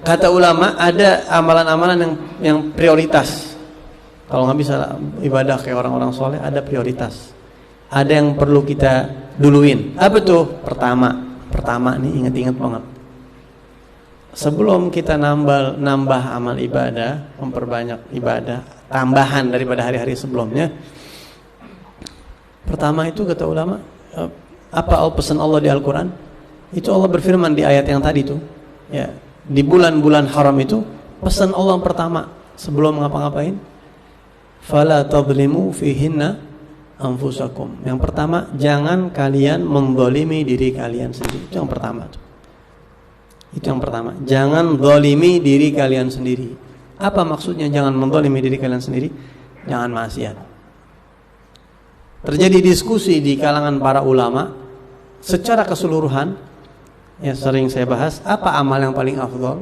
kata ulama ada amalan-amalan yang prioritas. Kalau nggak bisa ibadah kayak orang-orang soleh, ada prioritas. Ada yang perlu kita duluin. Apa tuh? Pertama nih ingat-ingat banget. Sebelum kita nambah amal ibadah, memperbanyak ibadah, tambahan daripada hari-hari sebelumnya. Pertama itu kata ulama, apa pesan Allah di Al-Quran? Itu Allah berfirman di ayat yang tadi tuh. Ya, di bulan-bulan haram itu pesan Allah yang pertama sebelum ngapa-ngapain. Fala tadlimu fihinna anfusakum. Yang pertama, jangan kalian menzalimi diri kalian sendiri. Itu yang pertama tuh. Itu yang pertama. Jangan zalimi diri kalian sendiri. Apa maksudnya jangan menzalimi diri kalian sendiri? Jangan maksiat. Terjadi diskusi di kalangan para ulama secara keseluruhan. Ya sering saya bahas, apa amal yang paling afdal?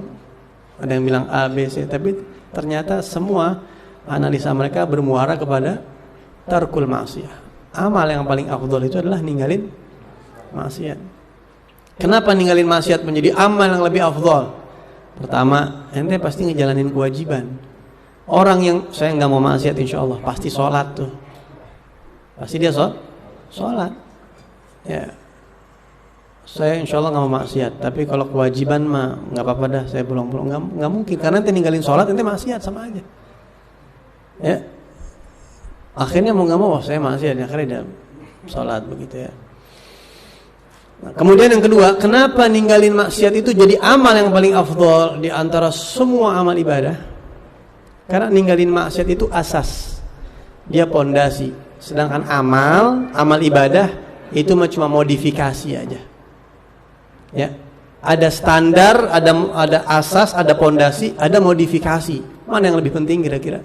Ada yang bilang A, B, C, tapi ternyata semua analisa mereka bermuara kepada tarkul maksiyah. Amal yang paling afdal itu adalah ninggalin maksiat. Kenapa ninggalin maksiat menjadi amal yang lebih afdal? Pertama, ente pasti ngejalanin kewajiban. Orang yang saya nggak mau maksiat insya Allah pasti sholat tuh. Pasti dia sholat. Ya. Saya insya Allah nggak mau maksiat. Tapi kalau kewajiban mah nggak apa-apa dah. Saya pulang-pulang nggak mungkin karena ente ninggalin sholat ente maksiat sama aja. Ya. Akhirnya mau nggak mau saya maksiat. Akhirnya dia sholat begitu ya. Nah, kemudian yang kedua, kenapa ninggalin maksiat itu jadi amal yang paling afdal di antara semua amal ibadah? Karena ninggalin maksiat itu asas, dia pondasi. Sedangkan amal ibadah itu cuma modifikasi aja. Ya, ada standar, ada asas, ada pondasi, ada modifikasi. Mana yang lebih penting kira-kira?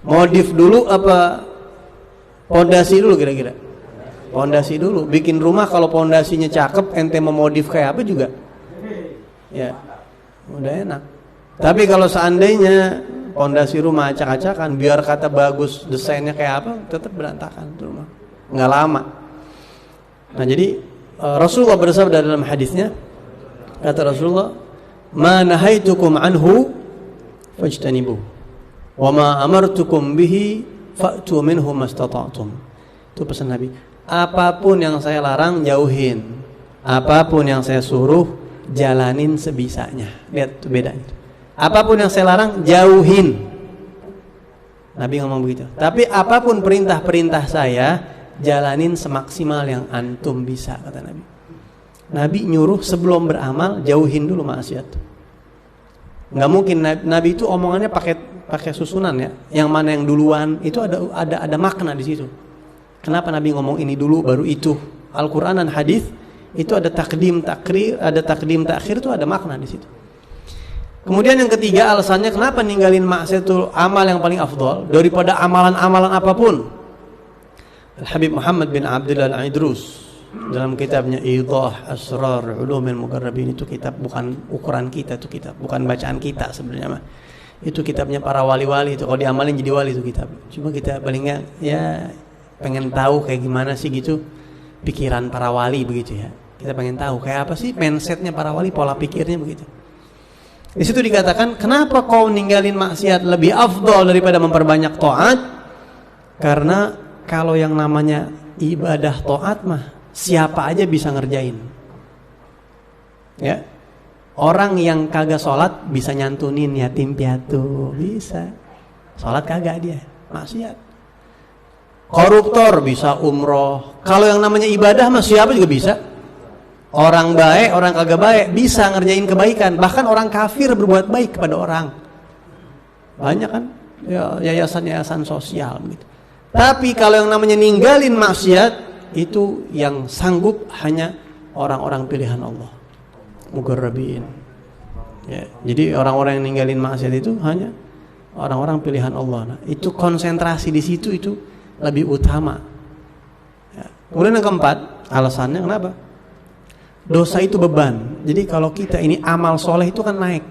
Modif dulu apa pondasi dulu kira-kira? Pondasi dulu. Bikin rumah kalau pondasinya cakep, ente memodif kayak apa juga, ya udah enak. Tapi kalau seandainya pondasi rumah acak-acakan, biar kata bagus desainnya kayak apa, tetap berantakan tuh rumah, nggak lama. Nah jadi Rasulullah bersabda dalam hadisnya, kata Rasulullah, "Ma nahaitukum anhu fajtanibuh, wa ma amartukum bihi fa'tu minhu mastata'tum." Itu pesan Nabi. Apapun yang saya larang jauhin, apapun yang saya suruh jalanin sebisanya. Lihat tuh bedanya. Apapun yang saya larang jauhin. Nabi ngomong begitu. Tapi apapun perintah-perintah saya jalanin semaksimal yang antum bisa, kata Nabi. Nabi nyuruh sebelum beramal jauhin dulu maksiat. Nggak mungkin Nabi itu omongannya pakai susunan ya. Yang mana yang duluan itu ada makna di situ. Kenapa Nabi ngomong ini dulu baru itu? Al-Quran dan hadis itu ada takdim takhir, ada takdim takhir, itu ada makna di situ. Kemudian yang ketiga alasannya kenapa ninggalin maksiat itu amal yang paling afdal daripada amalan-amalan apapun. Al-Habib Muhammad bin Abdullah Al-Idrus dalam kitabnya Idah Asrar Ulumil Muqarrabin, itu kitab bukan ukuran kita, itu kitab bukan bacaan kita sebenarnya mah. Itu kitabnya para wali-wali itu, kalau diamalin jadi wali itu kitab. Cuma kita paling enggak ya pengen tahu kayak gimana sih gitu pikiran para wali begitu ya. Kita pengen tahu kayak apa sih mindsetnya para wali, pola pikirnya begitu. Di situ dikatakan kenapa kau ninggalin maksiat lebih afdal daripada memperbanyak taat? Karena kalau yang namanya ibadah taat mah siapa aja bisa ngerjain. Ya. Orang yang kagak sholat bisa nyantunin yatim piatu, bisa. Sholat kagak dia, maksiat. Koruptor bisa umroh. Kalau yang namanya ibadah mah siapa juga bisa. Orang baik, orang kagak baik bisa ngerjain kebaikan. Bahkan orang kafir berbuat baik kepada orang. Banyak kan ya, yayasan-yayasan sosial gitu. Tapi kalau yang namanya ninggalin maksiat, itu yang sanggup hanya orang-orang pilihan Allah, muqarrabin. Ya, jadi orang-orang yang ninggalin maksiat itu hanya orang-orang pilihan Allah. Nah, itu konsentrasi di situ itu lebih utama. Ya. Kemudian yang keempat, alasannya kenapa? Dosa itu beban. Jadi kalau kita ini amal soleh itu kan naik.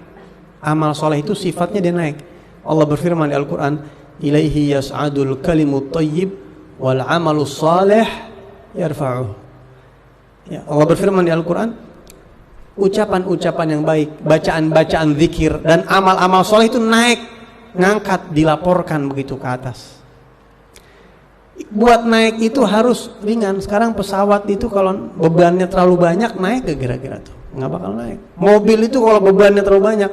Amal soleh itu sifatnya dia naik. Allah berfirman di Al-Quran, "Ilaihi yas'adul kalimut thayyib wal amalus salih yarfa'uh." Ya, Allah berfirman di Al-Quran, ucapan-ucapan yang baik, bacaan-bacaan zikir dan amal-amal soleh itu naik, ngangkat, dilaporkan begitu ke atas. Buat naik itu harus ringan. Sekarang pesawat itu kalau bebannya terlalu banyak naik ke kira-kira tuh nggak bakal naik. Mobil itu kalau bebannya terlalu banyak,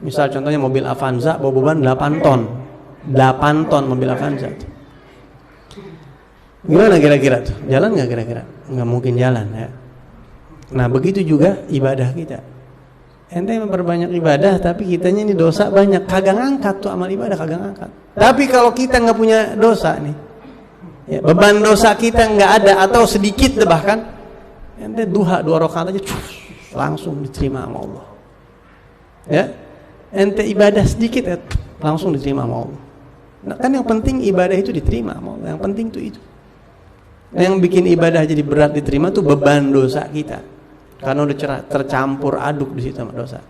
misal contohnya mobil Avanza bawa beban 8 ton mobil Avanza tuh. Gimana kira-kira tuh? Jalan nggak kira-kira? Nggak mungkin jalan ya. Nah begitu juga ibadah kita. Ente memperbanyak ibadah tapi kitanya ini dosa banyak, kagak ngangkat tuh amal ibadah, kagak ngangkat. Tapi kalau kita nggak punya dosa nih, ya, beban dosa kita nggak ada atau sedikit deh bahkan, ente duha 2 rakaat aja langsung diterima sama Allah. Ya, ente ibadah sedikit ya, langsung diterima sama Allah. Nah, kan yang penting ibadah itu diterima sama Allah. Yang penting tuh itu. Yang bikin ibadah jadi berat diterima tuh beban dosa kita, karena udah tercampur aduk di situ sama dosa.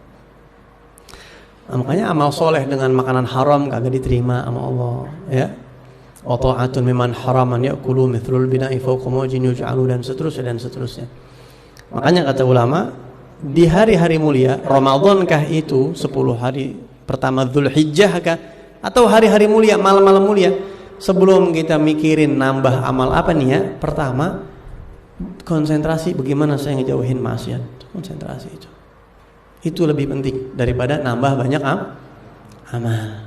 Nah, makanya amal soleh dengan makanan haram kagak diterima sama Allah. Ya. Wa ta'atun mimman haraman ya'kulu mithlul bina'i fawqa mawjin yuj'alu dan seterusnya. Makanya kata ulama, di hari-hari mulia, Ramadankah itu 10 hari pertama Dzulhijjah kah atau hari-hari mulia, malam-malam mulia, sebelum kita mikirin nambah amal apa nih ya, pertama konsentrasi bagaimana saya ngejauhin maksiat. Konsentrasi itu lebih penting daripada nambah banyak amal.